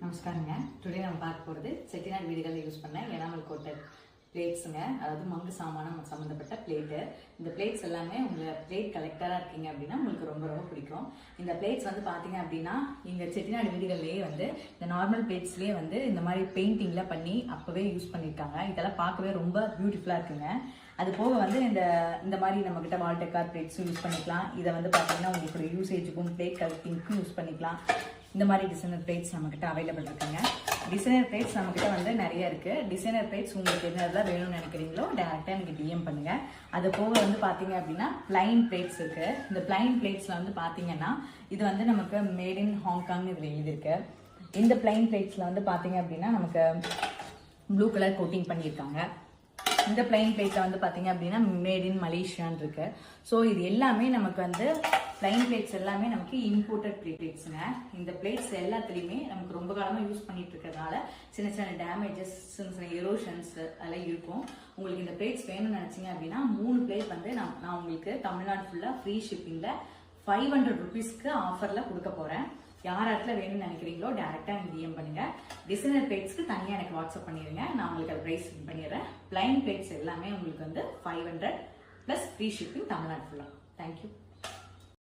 நமஸ்காரங்க. Today நம்ம பார்க்க போகிறது செட்டிநாடு வீடுகளில் யூஸ் பண்ண எனாமல் கோட்டட் பிளேட்ஸுங்க. அதாவது மங்கு சாமானம் சம்மந்தப்பட்ட பிளேட்டு. இந்த பிளேட்ஸ் எல்லாமே உங்கள் பிளேட் கலெக்டராக இருக்கீங்க அப்படின்னா உங்களுக்கு ரொம்ப ரொம்ப பிடிக்கும். இந்த பிளேட்ஸ் வந்து பார்த்தீங்க அப்படின்னா எங்கள் செட்டிநாடு வீடுகள்லேயே வந்து இந்த நார்மல் பிளேட்ஸ்லேயே வந்து இந்த மாதிரி பெயிண்டிங்கில் பண்ணி அப்போவே யூஸ் பண்ணியிருக்காங்க. இதெல்லாம் பார்க்கவே ரொம்ப பியூட்டிஃபுல்லாக இருக்குங்க. அது போக வந்து இந்த மாதிரி நம்மக்கிட்ட வால் டெக்கார் பிளேட்ஸும் யூஸ் பண்ணிக்கலாம். இதை வந்து பார்த்தீங்கன்னா உங்களுக்கு யூசேஜுக்கும் பிளேட் கலெக்டிங்க்கும் யூஸ் பண்ணிக்கலாம். இந்த மாதிரி டிசைனர் பிளேட்ஸ் நம்மக்கிட்ட அவைலபிள் இருக்குங்க. டிசைனர் பிளேட்ஸ் நம்மக்கிட்ட வந்து நிறைய இருக்குது. டிசைனர் பிளேட்ஸ் உங்களுக்கு என்னெல்லாம் வேணும்னு நினைக்கிறீங்களோ டேரெக்டாக எனக்கு டிஎம் பண்ணுங்கள். அது போக வந்து பார்த்தீங்க அப்படின்னா பிளைன் பிளேட்ஸ் இருக்குது. இந்த பிளைன் பிளேட்ஸில் வந்து பார்த்தீங்கன்னா இது வந்து நமக்கு மேட் இன் ஹாங்காங் இதில் எழுதியிருக்கு. இந்த பிளைன் பிளேட்ஸில் வந்து பார்த்தீங்க அப்படின்னா நமக்கு ப்ளூ கலர் கோட்டிங் பண்ணியிருக்காங்க. இந்த பிளைன் பிளேட்டில் வந்து பார்த்தீங்க அப்படின்னா மேட் இன் மலேசியான்னு இருக்கு. ஸோ இது எல்லாமே நமக்கு வந்து பிளைன் பிளேட்ஸ் எல்லாமே நமக்கு இம்போர்ட்டட் பிளேட்ஸுங்க. இந்த பிளேட்ஸ் எல்லாத்துலேயுமே நமக்கு ரொம்ப காலமாக யூஸ் பண்ணிட்டு இருக்கிறதுனால சின்ன சின்ன டேமேஜஸ், சின்ன சின்ன எரோஷன்ஸ் அதெல்லாம் இருக்கும். உங்களுக்கு இந்த பிளேட்ஸ் வேணும்னு நினச்சிங்க அப்படின்னா 3 பிளேட் வந்து நான் உங்களுக்கு தமிழ்நாடு ஃபுல்லாக ஃப்ரீ ஷிப்பிங்கில் 500 ருபீஸ்க்கு ஆஃபரில் கொடுக்க போகிறேன். யார் இடத்துல வேணும்னு நினைக்கிறீங்களோ டேரெக்டாக எனக்கு டிஎம் பண்ணுங்க. டிசைனர் பிளேட்ஸ்க்கு தனியாக எனக்கு வாட்ஸ்அப் பண்ணிடுங்க. நான் உங்களுக்கு அது ப்ரைஸ் பண்ணிடுறேன். பிளைன் பிளேட்ஸ் எல்லாமே உங்களுக்கு வந்து 500 + ஃப்ரீ ஷிப்பிங் தமிழ்நாடு ஃபுல்லாக. தேங்க்யூ.